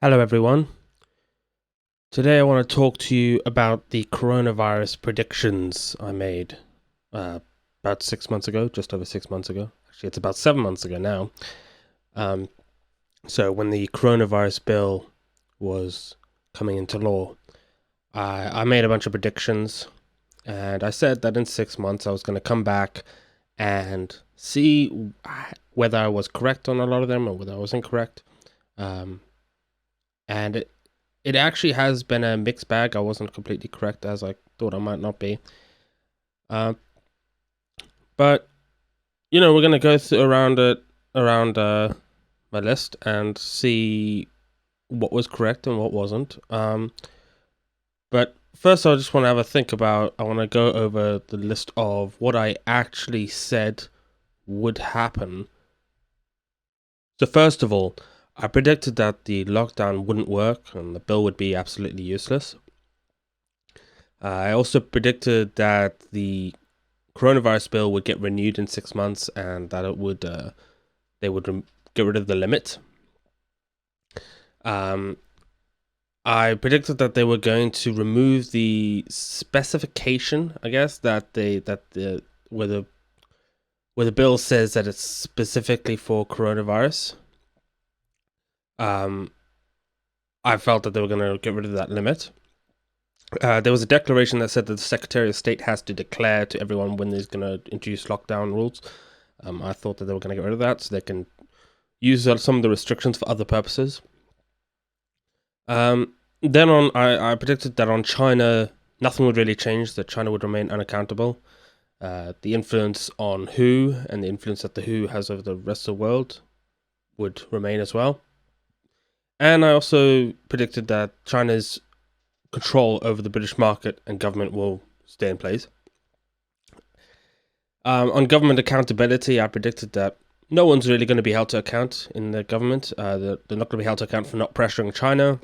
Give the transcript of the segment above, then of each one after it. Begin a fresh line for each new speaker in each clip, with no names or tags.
Hello, everyone. Today I want to talk to you about the coronavirus predictions I made about 6 months ago, just over 6 months ago. Actually, it's about 7 months ago now. Um, so, when the coronavirus bill was coming into law, I made a bunch of predictions, and I said that in 6 months I was going to come back and see whether I was correct on a lot of them or whether I was incorrect. And it actually has been a mixed bag. I wasn't completely correct as I thought I might not be. Uh, but we're gonna go around my list and see what was correct and what wasn't. But first, I just want to have a think about. I want to go over the list of what I actually said would happen. So first of all, I predicted that the lockdown wouldn't work and the bill would be absolutely useless. I also predicted that the coronavirus bill would get renewed in 6 months and that they would get rid of the limit. I predicted that they were going to remove the specification, I guess, where the bill says that it's specifically for coronavirus. I felt that they were going to get rid of that limit. There was a declaration that said that the Secretary of State has to declare to everyone when he's going to introduce lockdown rules. I thought that they were going to get rid of that so they can use some of the restrictions for other purposes. Then I predicted that on China, nothing would really change, that China would remain unaccountable. The influence on WHO and the influence that the WHO has over the rest of the world would remain as well. And I also predicted that China's control over the British market and government will stay in place. On government accountability, I predicted that no one's really going to be held to account in the government. They're not going to be held to account for not pressuring China,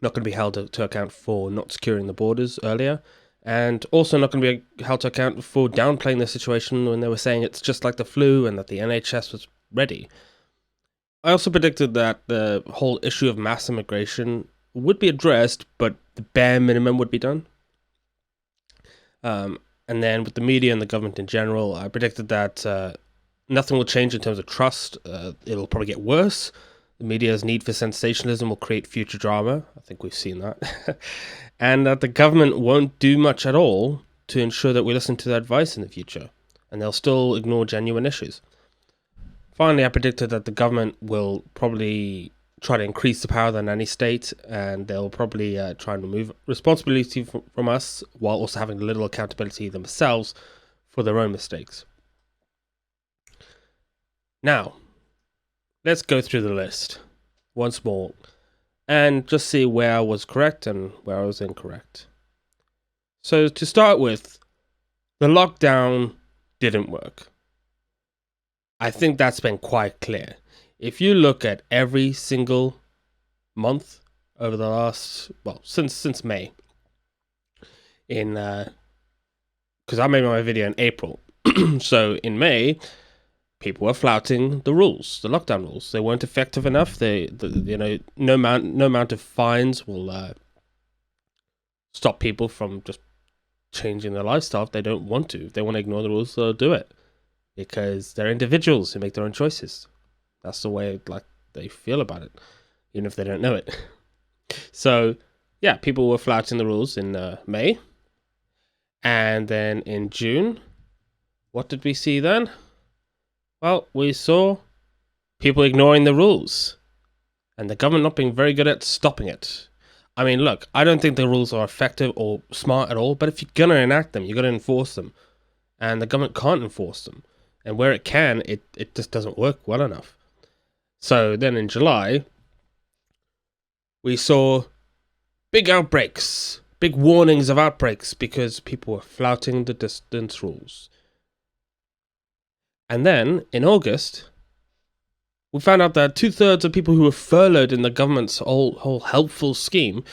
not going to be held to account for not securing the borders earlier, and also not going to be held to account for downplaying the situation when they were saying it's just like the flu and that the NHS was ready. I also predicted that the whole issue of mass immigration would be addressed, but the bare minimum would be done. And then with the media and the government in general, I predicted that nothing will change in terms of trust. It'll probably get worse. The media's need for sensationalism will create future drama. I think we've seen that. And that the government won't do much at all to ensure that we listen to their advice in the future. And they'll still ignore genuine issues. Finally, I predicted that the government will probably try to increase the power of the nanny state, and they'll probably try and remove responsibility from us while also having little accountability themselves for their own mistakes. Now, let's go through the list once more and just see where I was correct and where I was incorrect. So to start with, the lockdown didn't work. I think that's been quite clear. If you look at every single month over the last, since May, because I made my video in April, so in May, people were flouting the rules, the lockdown rules. They weren't effective enough. No amount of fines will stop people from just changing their lifestyle if they don't want to. If they want to ignore the rules, they'll do it because they're individuals who make their own choices. That's the way they feel about it, even if they don't know it. So, yeah, people were flouting the rules in May. And then in June, what did we see then? Well, we saw people ignoring the rules and the government not being very good at stopping it. I mean, look, I don't think the rules are effective or smart at all, but if you're going to enact them, you're going to enforce them. And the government can't enforce them. And where it can, it just doesn't work well enough. So then in July, we saw big outbreaks, big warnings of outbreaks because people were flouting the distance rules. And then in August, we found out that 2/3 of people who were furloughed in the government's whole helpful scheme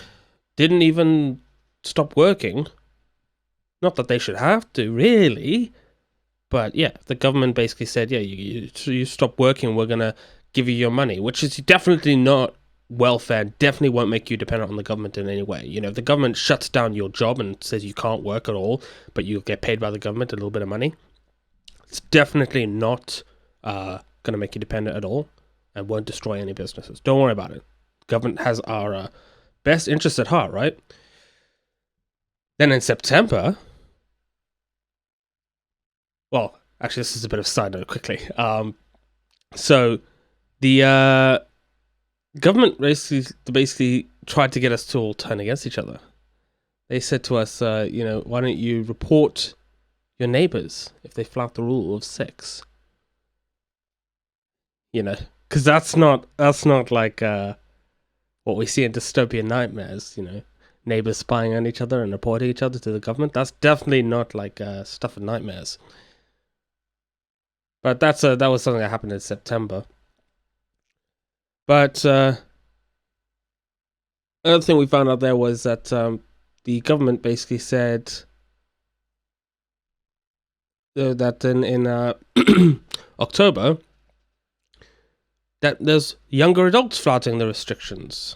didn't even stop working. Not that they should have to, really. But yeah, the government basically said, yeah, you stop working, we're going to give you your money, which is definitely not welfare definitely won't make you dependent on the government in any way. If the government shuts down your job and says you can't work at all, but you get paid by the government a little bit of money, it's definitely not going to make you dependent at all and won't destroy any businesses. Don't worry about it. Government has our best interest at heart, right? Then in September, well, actually, this is a bit of a side note quickly. So the government basically tried to get us to all turn against each other. They said to us, why don't you report your neighbors if they flout the rule of 6? Because that's not like what we see in dystopian nightmares. Neighbors spying on each other and reporting each other to the government. That's definitely not like stuff in nightmares. But that was something that happened in September. But another thing we found out there was that the government basically said that in October that there's younger adults flouting the restrictions.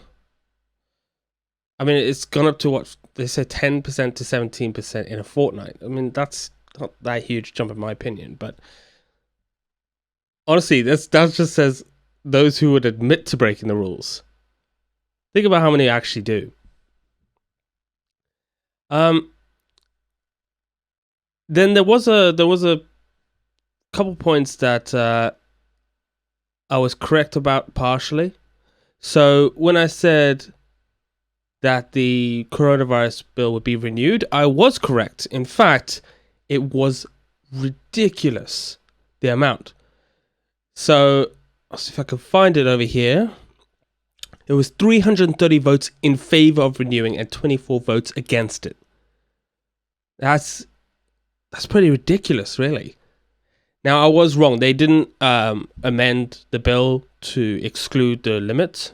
I mean, it's gone up to what they say 10% to 17% in a fortnight. I mean, that's not that huge jump in my opinion, but honestly, that just says those who would admit to breaking the rules. Think about how many actually do. Then there was a couple points that I was correct about partially. So when I said that the coronavirus bill would be renewed, I was correct. In fact, it was ridiculous, the amount. So I'll see if I can find it over here. It was 330 votes in favor of renewing and 24 votes against it. That's pretty ridiculous, really. Now, I was wrong. They didn't amend the bill to exclude the limit.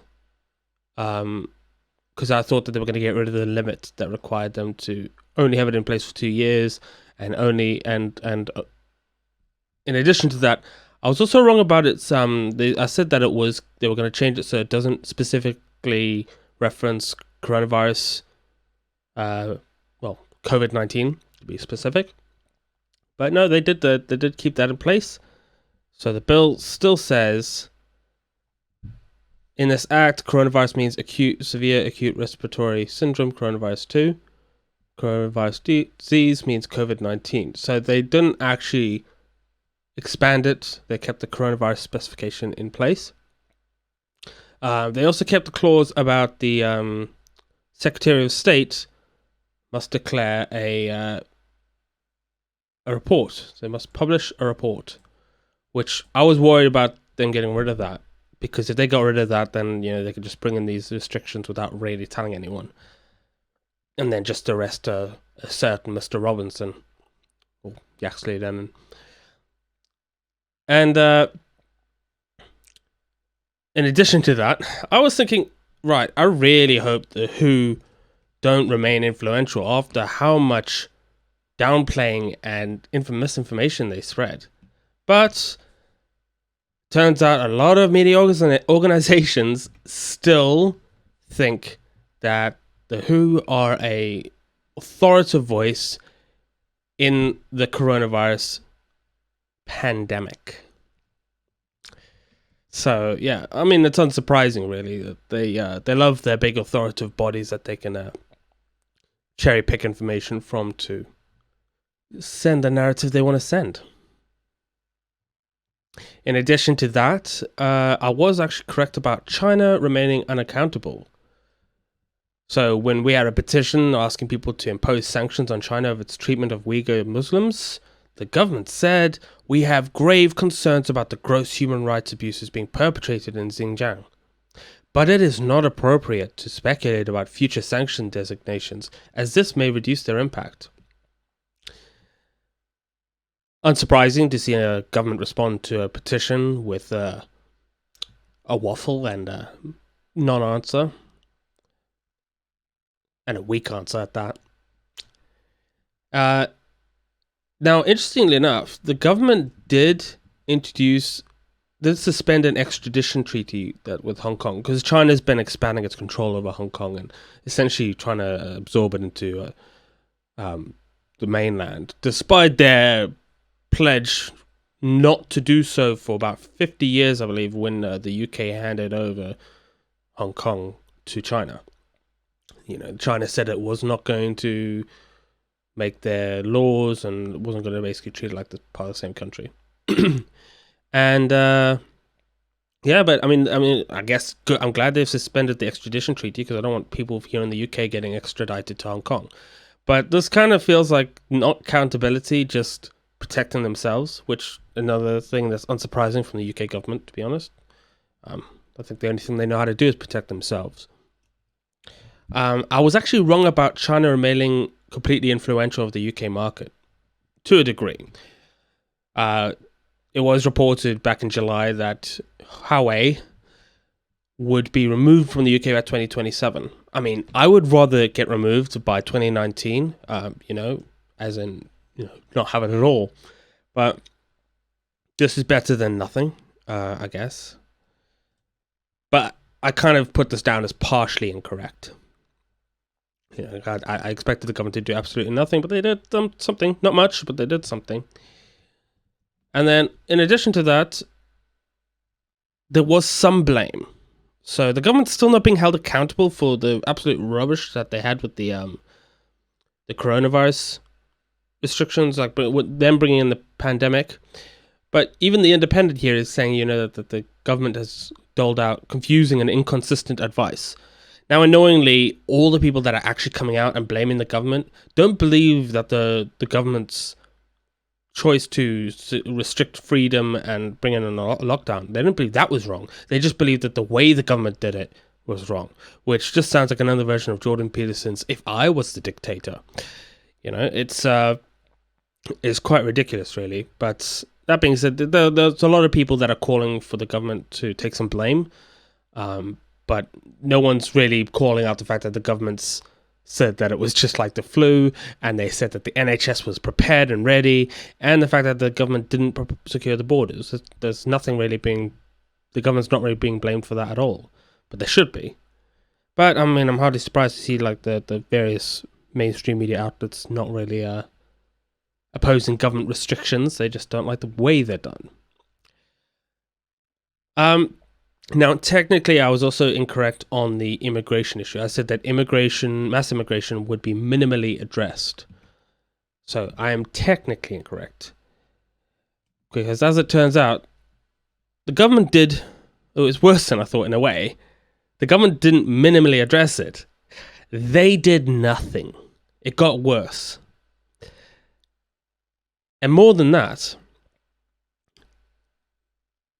Because I thought that they were going to get rid of the limit that required them to only have it in place for 2 years, and in addition to that, I was also wrong about it. I said that they were going to change it so it doesn't specifically reference coronavirus, COVID-19 to be specific. But no, they did keep that in place. So the bill still says, in this act, coronavirus means severe acute respiratory syndrome, coronavirus 2. Coronavirus disease means COVID-19. So they didn't actually expand it. They kept the coronavirus specification in place. They also kept the clause about the Secretary of State must declare a report. They must publish a report, which I was worried about them getting rid of that. Because if they got rid of that, then they could just bring in these restrictions without really telling anyone, and then just arrest a certain Mr. Robinson or Yaxley Lennon. And in addition to that, I was thinking, right, I really hope the WHO don't remain influential after how much downplaying and misinformation they spread. But turns out a lot of media organizations still think that the WHO are a authoritative voice in the coronavirus pandemic. So yeah, I mean, it's unsurprising really that they love their big authoritative bodies that they can cherry pick information from to send the narrative they want to send. In addition to that, I was actually correct about China remaining unaccountable. So when we had a petition asking people to impose sanctions on China over its treatment of Uyghur Muslims, the government said, "We have grave concerns about the gross human rights abuses being perpetrated in Xinjiang. But it is not appropriate to speculate about future sanction designations, as this may reduce their impact." Unsurprising to see a government respond to a petition with a waffle and a non-answer. And a weak answer at that. Now, interestingly enough, the government did introduce They suspend an extradition treaty that with Hong Kong because China's been expanding its control over Hong Kong and essentially trying to absorb it into the mainland, despite their pledge not to do so for about 50 years, I believe, when the UK handed over Hong Kong to China. China said it was not going to make their laws and wasn't going to basically treat it like the part of the same country. And yeah, but I mean, I guess I'm glad they've suspended the extradition treaty because I don't want people here in the UK getting extradited to Hong Kong. But this kind of feels like not accountability, just protecting themselves, which another thing that's unsurprising from the UK government, to be honest. I think the only thing they know how to do is protect themselves. I was actually wrong about China remaining completely influential of the UK market, to a degree. It was reported back in July that Huawei would be removed from the UK by 2027. I mean, I would rather get removed by 2019, as in, not have it at all. But this is better than nothing, I guess. But I kind of put this down as partially incorrect. I expected the government to do absolutely nothing, but they did something. Not much, but they did something. And then, in addition to that, there was some blame. So the government's still not being held accountable for the absolute rubbish that they had with the coronavirus restrictions, like with them bringing in the pandemic. But even the Independent here is saying, that the government has doled out confusing and inconsistent advice. Now, annoyingly, all the people that are actually coming out and blaming the government don't believe that the government's choice to restrict freedom and bring in a lockdown, they don't believe that was wrong. They just believe that the way the government did it was wrong, which just sounds like another version of Jordan Peterson's "If I Was the Dictator." It's quite ridiculous, really. But that being said, there's a lot of people that are calling for the government to take some blame, but no one's really calling out the fact that the government's said that it was just like the flu, and they said that the NHS was prepared and ready, and the fact that the government didn't secure the borders. There's nothing really the government's not really being blamed for that at all, but they should be. But I mean, I'm hardly surprised to see like the various mainstream media outlets not really opposing government restrictions. They just don't like the way they're done. Now, technically, I was also incorrect on the immigration issue. I said that mass immigration, would be minimally addressed. So I am technically incorrect. Because as it turns out, the government it was worse than I thought in a way. The government didn't minimally address it. They did nothing. It got worse. And more than that,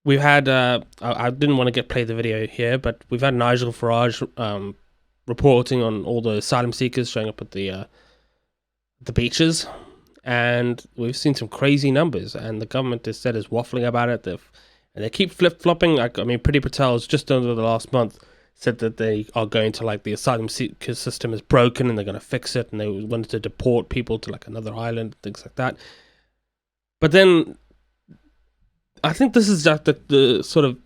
we've had, I didn't want to play the video here, but we've had Nigel Farage reporting on all the asylum seekers showing up at the beaches, and we've seen some crazy numbers, and the government instead is waffling about it, and they keep flip-flopping. I mean, Priti Patel's just over the last month said that they are going to, like, the asylum seeker system is broken, and they're going to fix it, and they wanted to deport people to, like, another island, things like that. But then I think this is just the sort of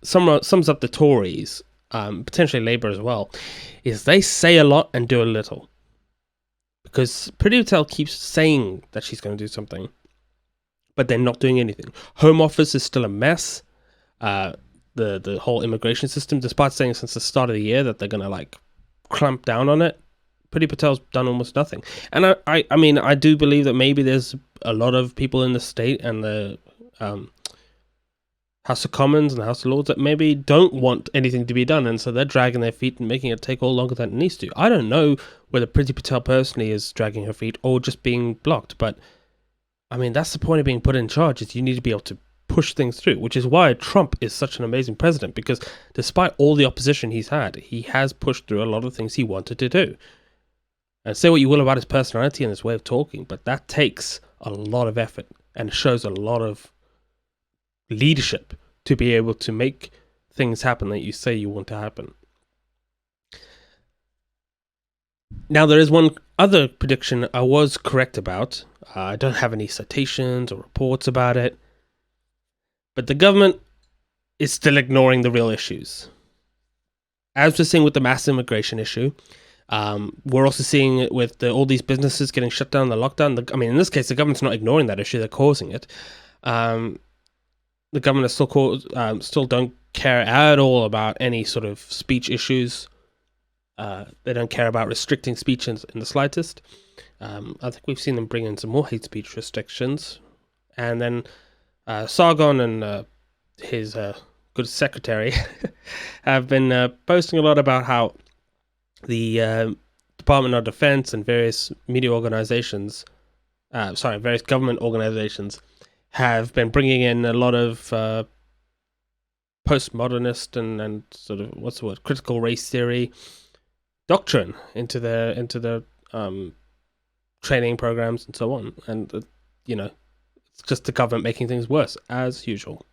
sums up the Tories, potentially Labour as well, is they say a lot and do a little. Because Priti Patel keeps saying that she's going to do something, but they're not doing anything. Home Office is still a mess. The whole immigration system, despite saying since the start of the year that they're going to like clamp down on it, Priti Patel's done almost nothing. And I mean, I do believe that maybe there's a lot of people in the state and the House of Commons and the House of Lords that maybe don't want anything to be done, and so they're dragging their feet and making it take all longer than it needs to. I don't know whether Priti Patel personally is dragging her feet or just being blocked, but I mean, that's the point of being put in charge, is you need to be able to push things through, which is why Trump is such an amazing president, because despite all the opposition he's had, he has pushed through a lot of things he wanted to do. And say what you will about his personality and his way of talking, but that takes a lot of effort and shows a lot of leadership to be able to make things happen that you say you want to happen. Now, there is one other prediction I was correct about. I don't have any citations or reports about it, but the government is still ignoring the real issues. As we're seeing with the mass immigration issue, we're also seeing it with all these businesses getting shut down, the lockdown. I mean, in this case, the government's not ignoring that issue; they're causing it. The government is still don't care at all about any sort of speech issues. They don't care about restricting speech in the slightest. I think we've seen them bring in some more hate speech restrictions, and then Sargon and his good secretary have been posting a lot about how the Department of Defense and various media organizations, various government organizations, have been bringing in a lot of postmodernist and sort of critical race theory doctrine into their training programs and so on, and it's just the government making things worse as usual.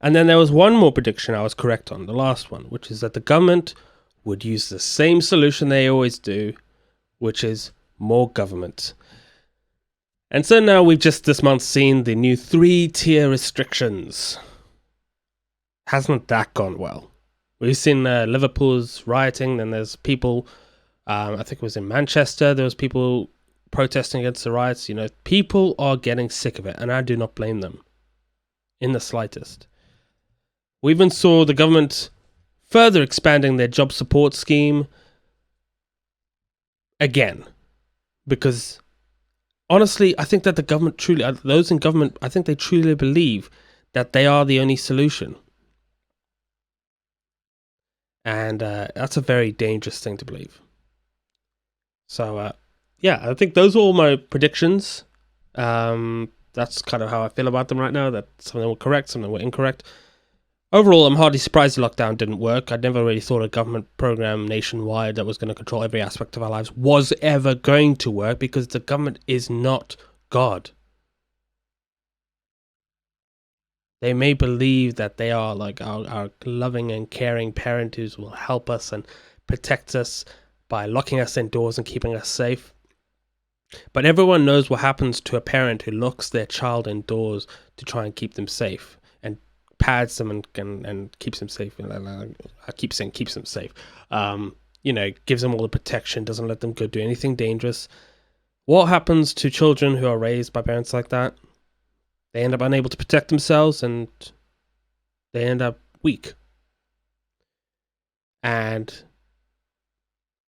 And then there was one more prediction I was correct on, the last one, which is that the government would use the same solution they always do, which is more government. And so now we've just this month seen the new 3-tier restrictions. Hasn't that gone well? We've seen Liverpool's rioting, then there's people, I think it was in Manchester, there was people protesting against the riots. People are getting sick of it, and I do not blame them in the slightest. We even saw the government further expanding their job support scheme again, because honestly, I think that the government those in government, I think they truly believe that they are the only solution. And that's a very dangerous thing to believe. So, I think those are all my predictions. That's kind of how I feel about them right now, that some of them were correct, some of them were incorrect. Overall, I'm hardly surprised the lockdown didn't work. I'd never really thought a government program nationwide that was going to control every aspect of our lives was ever going to work, because the government is not God. They may believe that they are like our loving and caring parent who will help us and protect us by locking us indoors and keeping us safe. But everyone knows what happens to a parent who locks their child indoors to try and keep them safe, and pads them and keeps them safe. I keep saying keeps them safe. Gives them all the protection, doesn't let them go do anything dangerous. What happens to children who are raised by parents like that? They end up unable to protect themselves, and they end up weak. And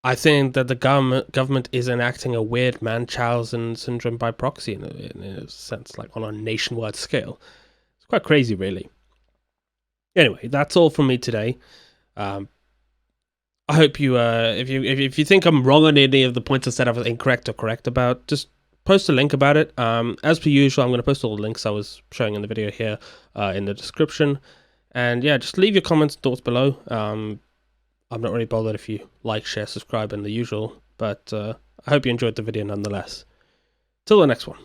I think that the government is enacting a weird Munchausen syndrome by proxy in a sense, like on a nationwide scale. It's quite crazy, really. Anyway, that's all from me today. I hope you, if you think I'm wrong on any of the points I said I was incorrect or correct about, just post a link about it. As per usual, I'm going to post all the links I was showing in the video here in the description. And yeah, just leave your comments and thoughts below. I'm not really bothered if you like, share, subscribe, and the usual. But I hope you enjoyed the video nonetheless. Till the next one.